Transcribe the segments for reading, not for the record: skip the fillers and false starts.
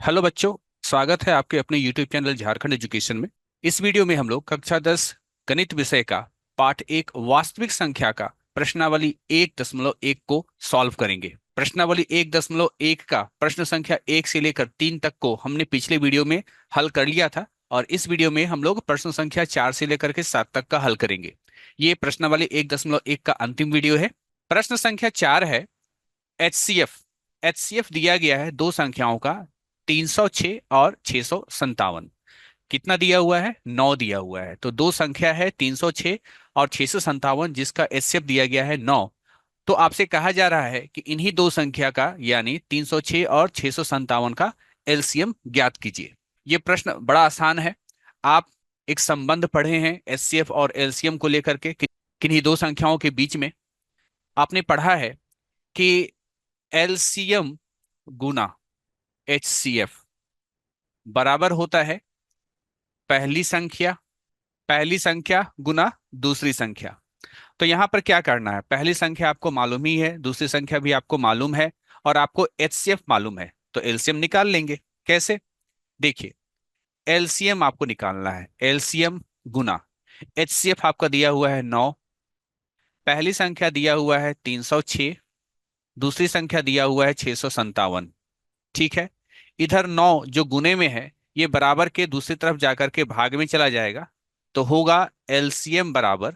Hello बच्चों। स्वागत है आपके अपने YouTube चैनल झारखंड एजुकेशन में। इस वीडियो में हम लोग कक्षा 10 गणित विषय का पाठ एक वास्तविक संख्या का प्रश्नावली 1.1 को सॉल्व करेंगे। प्रश्नावली 1.1 का प्रश्न संख्या 1 से लेकर 3 तक को हमने पिछले वीडियो में हल कर लिया था और इस वीडियो में हम लोग प्रश्न संख्या 4 से लेकर के 7 तक का हल करेंगे। ये प्रश्नावली 1.1 का अंतिम वीडियो है। प्रश्न संख्या 4 है एचसीएफ। एचसीएफ दिया गया है दो संख्याओं का, 306 और 657। कितना दिया हुआ है? 9 दिया हुआ है। तो दो संख्या है 306 और 657 जिसका एचसीएफ दिया गया है 9। तो आपसे कहा जा रहा है कि इन्हीं दो संख्या का यानी 306 और 657 का एलसीएम ज्ञात कीजिए। ये प्रश्न बड़ा आसान है। आप एक संबंध पढ़े हैं एचसीएफ और एलसीएम को लेकर के किन्हीं दो संख्याओं के बीच में। आपने पढ़ा है कि एलसीएम गुना एचसीएफ बराबर होता है पहली संख्या पहली संख्या गुना दूसरी संख्या। तो यहां पर क्या करना है? पहली संख्या आपको मालूम ही है, दूसरी संख्या भी आपको मालूम है और आपको एचसीएफ मालूम है, तो एलसीएम निकाल लेंगे। कैसे? देखिए, एलसीएम आपको निकालना है। एलसीएम गुना एचसीएफ आपका दिया हुआ है 9, पहली संख्या दिया हुआ है 306, दूसरी संख्या दिया हुआ है 657। ठीक है। इधर 9 जो गुने में है ये बराबर के दूसरी तरफ जाकर के भाग में चला जाएगा, तो होगा एलसीएम बराबर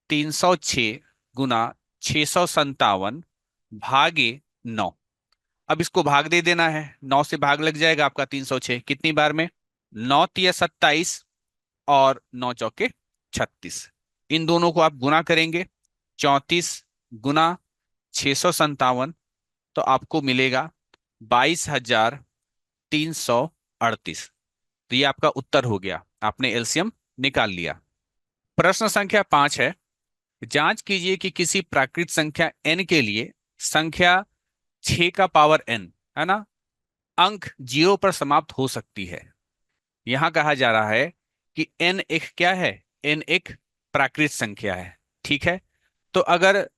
306 गुना 657 भागे 9। अब इसको भाग दे देना है, 9 से भाग लग जाएगा आपका 306 कितनी बार में? 9 तिया 27 और 9 चौके 36। इन दोनों को आप गुना करेंगे, 34 गुना 657, तो आपको मिलेगा 22,338। तो ये आपका उत्तर हो गया, आपने एलसीएम निकाल लिया। प्रश्न संख्या 5 है, जांच कीजिए कि किसी प्राकृत संख्या n के लिए संख्या 6 का पावर n है ना, अंक 0 पर समाप्त हो सकती है। यहां कहा जा रहा है कि n एक क्या है? n एक प्राकृत संख्या है। ठीक है। तो अगर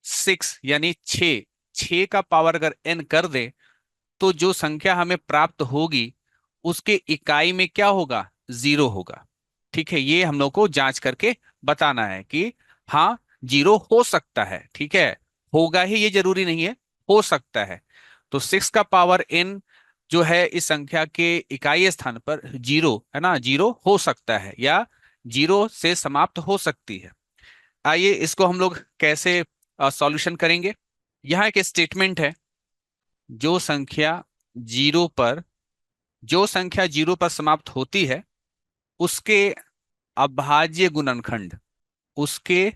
6 यानी 6, 6 का पावर अगर n कर दे तो जो संख्या हमें प्राप्त होगी उसके इकाई में क्या होगा? 0 होगा। ठीक है। ये हम लोग को जांच करके बताना है कि हाँ, 0 हो सकता है। ठीक है। होगा ही ये जरूरी नहीं है, हो सकता है। तो 6 का पावर n जो है इस संख्या के इकाई स्थान पर 0 है ना, 0 हो सकता है या 0 से समाप्त हो सकती है। आइए इसको हम लोग कैसे सॉल्यूशन करेंगे। यहाँ एक स्टेटमेंट है, जो संख्या जीरो पर जो संख्या 0 पर समाप्त होती है उसके अभाज्य गुणनखंड उसके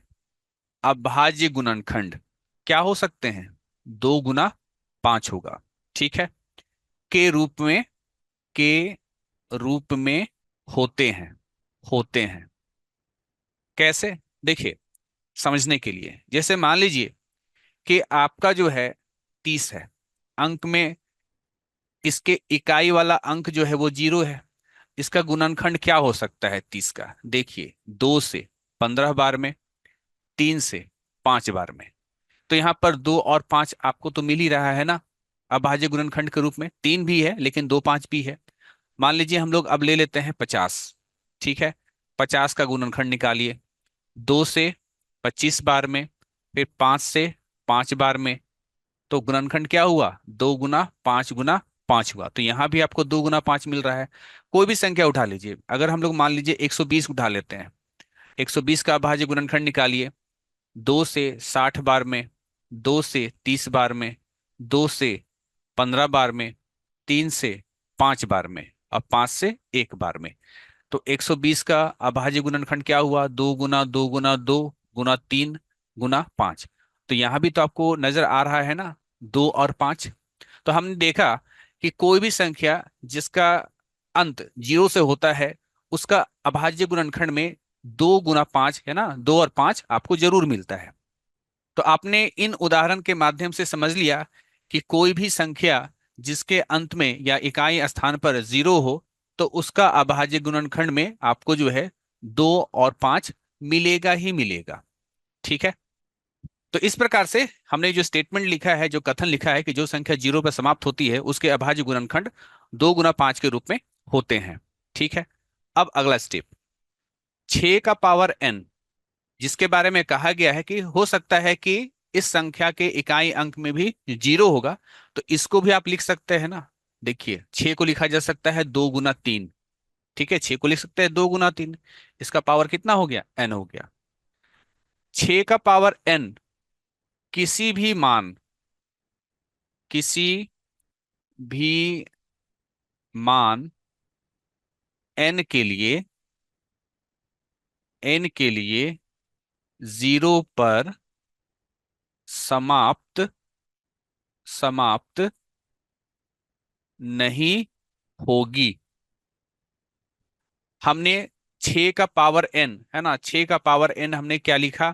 अभाज्य गुणनखंड क्या हो सकते हैं? 2 गुना 5 होगा। ठीक है। के रूप में के रूप में होते हैं। कैसे? देखिए, समझने के लिए, जैसे मान लीजिए कि आपका जो है 30 है, अंक में इसके इकाई वाला अंक जो है वो 0 है। इसका गुणनखंड क्या हो सकता है 30 का? देखिए, 2 से 15 बार में, 3 से 5 बार में। तो यहाँ पर 2 और 5 आपको तो मिल ही रहा है ना अभाज्य गुणनखंड के रूप में। 3 भी है लेकिन 2 5 भी है। मान लीजिए हम लोग अब ले लेते हैं 50। ठीक है। 50 का गुणनखंड निकालिए, 2 से 25 बार में, फिर 5 से 5 बार में। तो गुणनखंड क्या हुआ? 2 गुना 5 गुना 5 हुआ। तो यहाँ भी आपको 2 गुना 5 मिल रहा है। कोई भी संख्या उठा लीजिए, अगर हम लोग मान लीजिए 120 उठा लेते हैं, 120 का अभाज्य गुणनखंड निकालिए। 2 से 60 बार में, 2 से 30 बार में, 2 से 15 बार में, 3 से 5 बार में और 5 से 1 बार में। तो 120 का अभाज्य गुणनखंड क्या हुआ? 2 गुना 2 गुना 2 गुना 3 गुना 5। तो यहां भी तो आपको नजर आ रहा है ना, 2 और 5। तो हमने देखा कि कोई भी संख्या जिसका अंत 0 से होता है उसका अभाज्य गुणनखंड में 2 गुना 5 है ना, 2 और 5 आपको जरूर मिलता है। तो आपने इन उदाहरण के माध्यम से समझ लिया कि कोई भी संख्या जिसके अंत में या इकाई स्थान पर 0 हो तो उसका अभाज्य गुणनखंड में आपको जो है 2 और 5 मिलेगा ही मिलेगा। ठीक है। तो इस प्रकार से हमने जो स्टेटमेंट लिखा है, जो कथन लिखा है कि जो संख्या जीरो पर समाप्त होती है उसके अभाज्य गुणनखंड 2 गुना 5 के रूप में होते हैं। ठीक है। अब अगला स्टेप, 6 का पावर n, जिसके बारे में कहा गया है कि हो सकता है कि इस संख्या के इकाई अंक में भी जीरो होगा, तो इसको भी आप लिख सकते हैं ना। देखिए 6 को लिखा जा सकता है 2 गुना 3। ठीक है, 6 को लिख सकते हैं 2 गुना 3। इसका पावर कितना हो गया, n हो गया। 6 का पावर n किसी भी मान, किसी भी मान n के लिए, n के लिए जीरो पर समाप्त समाप्त नहीं होगी। हमने 6 का पावर n है ना, 6 का पावर n हमने क्या लिखा,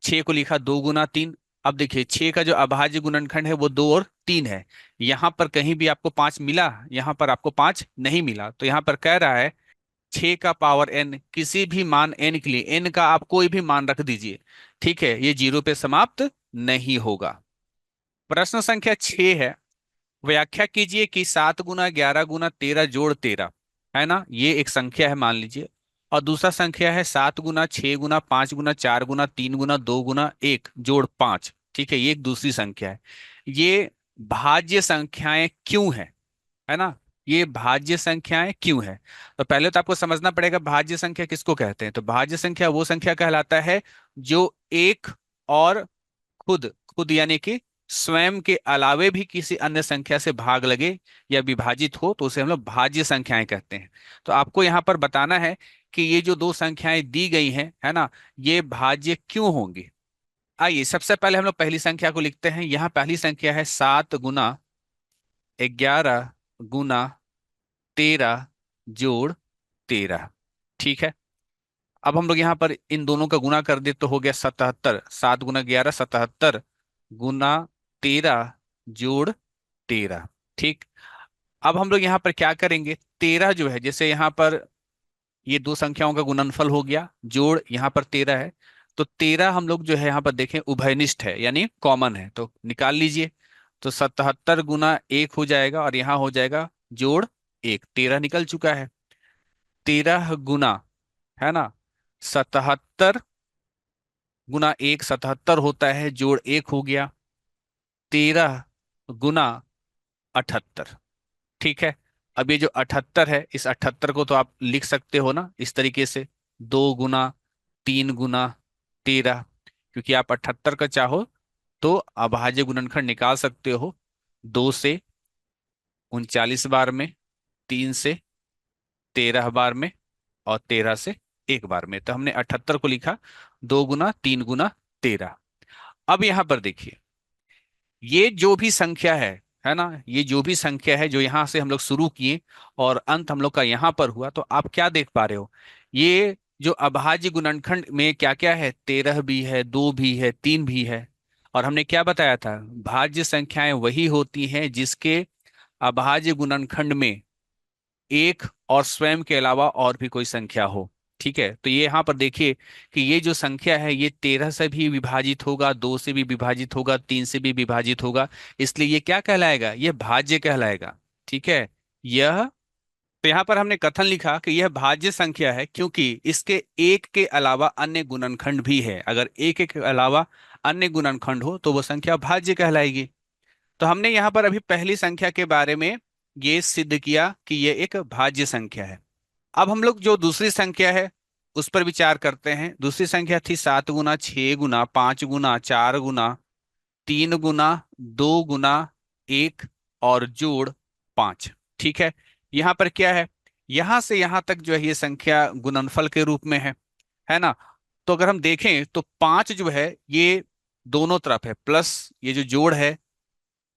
6 को लिखा 2 गुना 3। अब देखिए 6 का जो अभाज्य गुणनखंड है वो 2 और 3 है। यहां पर कहीं भी आपको 5 मिला, यहां पर आपको 5 नहीं मिला, तो यहां पर कह रहा है 6 का पावर n किसी भी मान n के लिए, n का आप कोई भी मान रख दीजिए, ठीक है, ये जीरो पे समाप्त नहीं होगा। प्रश्न संख्या 6 है, व्याख्या कीजिए कि 7 गुना 11 गुना 13 जोड़ 13, है ना, ये एक संख्या है मान लीजिए, और दूसरा संख्या है 7 गुना 6 गुना 5 गुना 4 गुना 3 गुना 2 गुना 1 जोड़ 5। ठीक है, ये एक दूसरी संख्या है। ये भाज्य संख्याएं क्यों है ना, ये भाज्य संख्याएं क्यों है? तो पहले तो आपको समझना पड़ेगा भाज्य संख्या किसको कहते हैं। तो भाज्य संख्या वो संख्या कहलाता है जो एक और खुद खुद यानी कि स्वयं के अलावे भी किसी अन्य संख्या से भाग लगे या विभाजित हो, तो उसे हम लोग भाज्य संख्याएं कहते हैं। तो आपको यहाँ पर बताना है कि ये जो दो संख्याएं दी गई हैं, है ना, ये भाज्य क्यों होंगी। आइए सबसे पहले हम लोग पहली संख्या को लिखते हैं। यहाँ पहली संख्या है 7 गुना 11 गुना 13 जोड़ 13। ठीक है, अब हम लोग यहाँ पर इन दोनों का गुना कर दे तो हो गया 77। 7 गुना 11 77 गुना 13 जोड़ 13। ठीक, अब हम लोग यहाँ पर क्या करेंगे, 13 जो है, जैसे यहाँ पर ये दो संख्याओं का गुणनफल हो गया, जोड़ यहाँ पर 13 है, तो 13 हम लोग जो है यहाँ पर देखें उभयनिष्ठ है यानी कॉमन है, तो निकाल लीजिए। तो 77 गुना 1 हो जाएगा और यहाँ हो जाएगा जोड़ 1, 13 निकल चुका है। 13 गुना, है ना, 77 गुना 1 77 होता है, जोड़ 1 हो गया 13 गुना 78। ठीक है, अब ये जो 78 है, इस 78 को तो आप लिख सकते हो ना इस तरीके से, 2 गुना 3 गुना 13, क्योंकि आप 78 का चाहो तो अभाज्य गुणनखंड निकाल सकते हो, 2 से 39 बार में, 3 से 13 बार में, और 13 से 1 बार में। तो हमने 78 को लिखा 2 गुना 3 गुना 13। अब यहां पर देखिए, ये जो भी संख्या है ना, ये जो भी संख्या है जो यहां से हम लोग शुरू किए और अंत हम लोग का यहां पर हुआ, तो आप क्या देख पा रहे हो, ये जो अभाज्य गुणनखंड में क्या क्या है, 13 भी है, 2 भी है, 3 भी है। और हमने क्या बताया था, भाज्य संख्याएं वही होती हैं जिसके अभाज्य गुणनखंड में एक और स्वयं के अलावा और भी कोई संख्या हो। ठीक है, तो ये यहाँ पर देखिए कि ये जो संख्या है ये 13 से भी विभाजित होगा, 2 से भी विभाजित होगा, 3 से भी विभाजित होगा, इसलिए ये क्या कहलाएगा, ये भाज्य कहलाएगा। ठीक है, यह, तो यहाँ पर हमने कथन लिखा कि यह भाज्य संख्या है क्योंकि इसके एक के अलावा अन्य गुणनखंड भी है। अगर एक के अलावा अन्य गुणनखंड हो तो वो संख्या भाज्य कहलाएगी। तो हमने यहाँ पर अभी पहली संख्या के बारे में ये सिद्ध किया कि ये एक भाज्य संख्या है। अब हम लोग जो दूसरी संख्या है उस पर विचार करते हैं। दूसरी संख्या थी 7 गुना 6 गुना 5 गुना 4 गुना 3 गुना 2 गुना 1 और जोड़ 5। ठीक है, यहाँ पर क्या है, यहां से यहां तक जो है ये संख्या गुणनफल के रूप में है ना। तो अगर हम देखें तो 5 जो है ये दोनों तरफ है, प्लस ये जो जोड़ है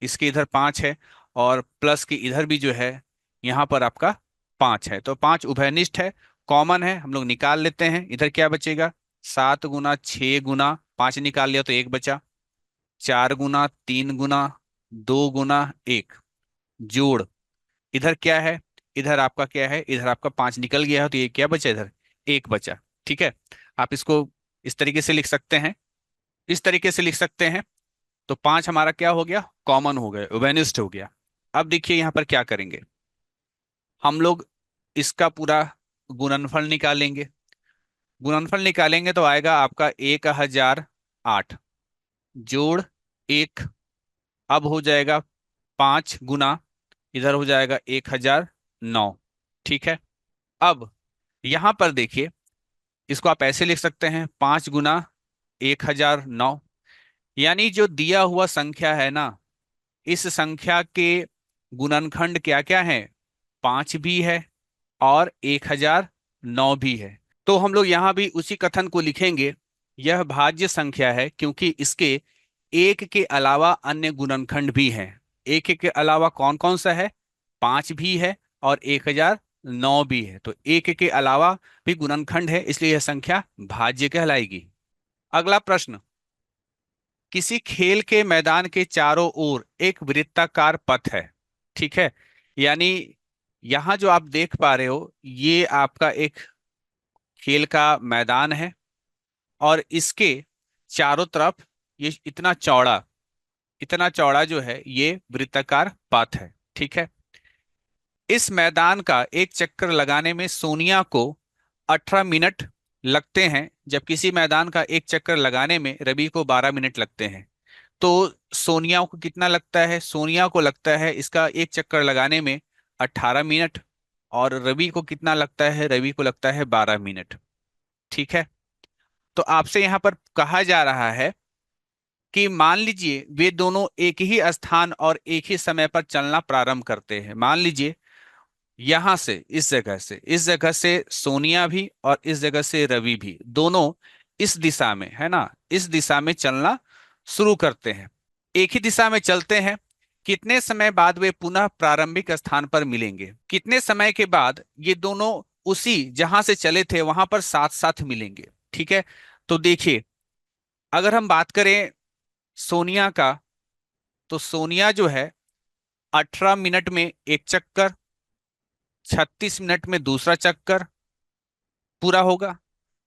इसके इधर 5 है, और प्लस के इधर भी जो है यहाँ पर आपका 5 है, तो 5 उभयनिष्ठ है, कॉमन है, हम लोग निकाल लेते हैं। इधर क्या बचेगा, 7 गुना 6 गुना 5 निकाल लिया तो 1 बचा, 4 गुना 3 गुना 2 गुना 1 जोड़, इधर क्या है, इधर आपका क्या है, इधर आपका 5 निकल गया है, तो ये क्या बचा, इधर 1 बचा। ठीक है, आप इसको इस तरीके से लिख सकते हैं इस तरीके से लिख सकते हैं। तो 5 हमारा क्या हो गया, कॉमन हो गया, वेनिस्ट हो गया। अब देखिए यहाँ पर क्या करेंगे, हम लोग इसका पूरा गुणनफल निकालेंगे। गुणनफल निकालेंगे तो आएगा आपका 1008 जोड़ 1, अब हो जाएगा 5 गुना, इधर हो जाएगा 1009। ठीक है। अब यहां पर देखिए, इसको आप ऐसे लिख सकते हैं, 5 गुना 1009, यानी जो दिया हुआ संख्या है ना, इस संख्या के गुणनखंड क्या क्या है, 5 भी है और 1009 भी है। तो हम लोग यहां भी उसी कथन को लिखेंगे, यह भाज्य संख्या है क्योंकि इसके एक के अलावा अन्य गुणनखंड भी हैं। एक के अलावा कौन कौन सा है, 5 भी है और 1009 भी है। तो एक के अलावा भी गुणनखंड है, इसलिए यह संख्या भाज्य कहलाएगी। अगला प्रश्न, किसी खेल के मैदान के चारों ओर एक वृत्ताकार पथ है। ठीक है, यानी यहां जो आप देख पा रहे हो, ये आपका एक खेल का मैदान है और इसके चारों तरफ ये इतना चौड़ा जो है ये वृत्ताकार पथ है। ठीक है। इस मैदान का एक चक्कर लगाने में सोनिया को 18 मिनट लगते हैं, जब किसी मैदान का एक चक्कर लगाने में रवि को 12 मिनट लगते हैं। तो सोनिया को कितना लगता है, सोनिया को लगता है इसका एक चक्कर लगाने में 18 मिनट, और रवि को कितना लगता है, रवि को लगता है 12 मिनट। ठीक है। तो आपसे यहां पर कहा जा रहा है कि मान लीजिए वे दोनों एक ही स्थान और एक ही समय पर चलना प्रारंभ करते हैं। मान लीजिए यहां से, इस जगह से सोनिया भी और इस जगह से रवि भी, दोनों इस दिशा में है ना, इस दिशा में चलना शुरू करते हैं, एक ही दिशा में चलते हैं। कितने समय बाद वे पुनः प्रारंभिक स्थान पर मिलेंगे, कितने समय के बाद ये दोनों उसी जहां से चले थे वहां पर साथ साथ मिलेंगे। ठीक है। तो देखिए, अगर हम बात करें सोनिया का, तो सोनिया जो है 18 मिनट में एक चक्कर, 36 मिनट में दूसरा चक्कर पूरा होगा।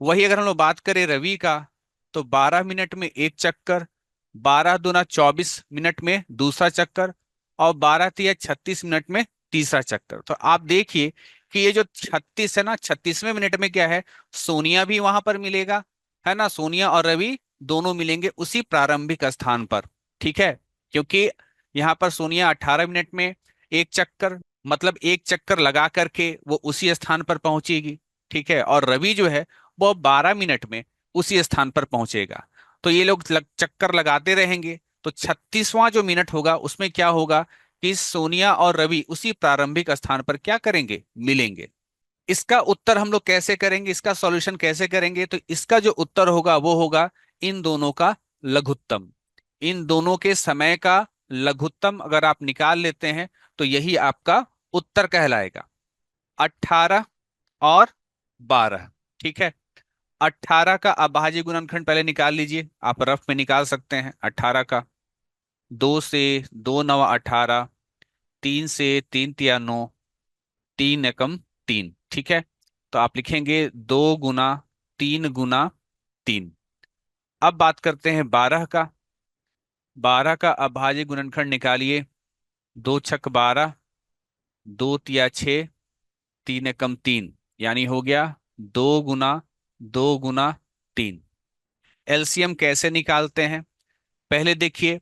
वही अगर हम लोग बात करें रवि का, तो 12 मिनट में एक चक्कर, 12 दूना 24 मिनट में दूसरा चक्कर, और 12 तिया 36 मिनट में तीसरा चक्कर। तो आप देखिए कि ये जो 36 है ना, 36वें मिनट में क्या है, सोनिया भी वहां पर मिलेगा, है ना, सोनिया और रवि दोनों मिलेंगे उसी प्रारंभिक स्थान पर। ठीक है। क्योंकि यहाँ पर सोनिया 18 मिनट में एक चक्कर, मतलब एक चक्कर लगा करके वो उसी स्थान पर पहुंचेगी। ठीक है। और रवि जो है वो 12 मिनट में उसी स्थान पर पहुंचेगा। तो ये लोग चक्कर लगाते रहेंगे। तो 36वां जो मिनट होगा उसमें क्या होगा कि सोनिया और रवि उसी प्रारंभिक स्थान पर क्या करेंगे, मिलेंगे। इसका उत्तर हम लोग कैसे करेंगे, इसका सॉल्यूशन कैसे करेंगे, तो इसका जो उत्तर होगा वो होगा इन दोनों का लघुत्तम। इन दोनों के समय का लघुत्तम अगर आप निकाल लेते हैं तो यही आपका उत्तर कहलाएगा, 18 और 12। ठीक है। 18 का अभाज्य गुणनखंड पहले निकाल लीजिए, आप रफ में निकाल सकते हैं 18 का। 2 से 2 9 18, 3 से 3 तिया 9, 3 एकम 3। ठीक है। तो आप लिखेंगे 2 गुना 3 गुना 3। अब बात करते हैं 12 का। 12 का अभाज्य गुणनखंड निकालिए, 2 छक 12, 2 तिया 6, 3 एकम 3, यानी हो गया 2 गुना 2 गुना 3। एलसीएम कैसे निकालते हैं, पहले देखिए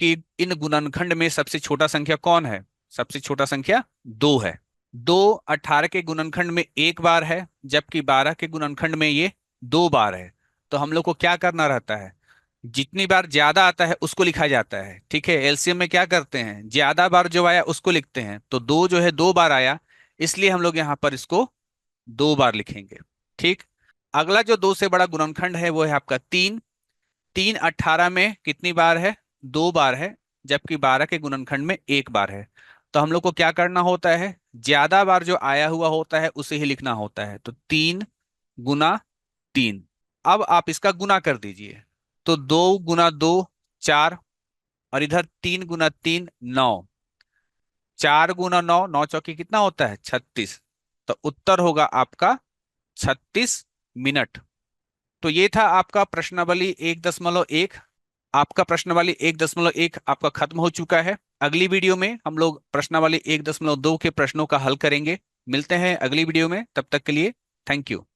कि इन गुणनखंड में सबसे छोटा संख्या कौन है, सबसे छोटा संख्या 2 है। 2 18 के गुणनखंड में एक बार है, जबकि 12 के गुणनखंड में ये 2 बार है। तो हम लोग को क्या करना रहता है, जितनी बार ज्यादा आता है उसको लिखा जाता है। ठीक है। एलसीएम में क्या करते हैं, ज्यादा बार जो आया उसको लिखते हैं। तो 2 जो है 2 बार आया, इसलिए हम लोग यहाँ पर इसको 2 बार लिखेंगे। ठीक। अगला जो 2 से बड़ा गुणनखंड है वो है आपका 3। 3 18 में कितनी बार है, 2 बार है, जबकि 12 के गुणनखंड में एक बार है। तो हम लोग को क्या करना होता है, ज्यादा बार जो आया हुआ होता है उसे ही लिखना होता है। तो 3 गुना 3। अब आप इसका गुना कर दीजिए, तो 2 गुना 2 4, और इधर 3 गुना 3 9, 4 गुना 9, 9 चौकी कितना होता है 36। तो उत्तर होगा आपका 36 मिनट। तो ये था आपका प्रश्नावली 1.1। आपका प्रश्नावली 1.1 आपका खत्म हो चुका है। अगली वीडियो में हम लोग प्रश्नावली 1.2 के प्रश्नों का हल करेंगे। मिलते हैं अगली वीडियो में, तब तक के लिए थैंक यू।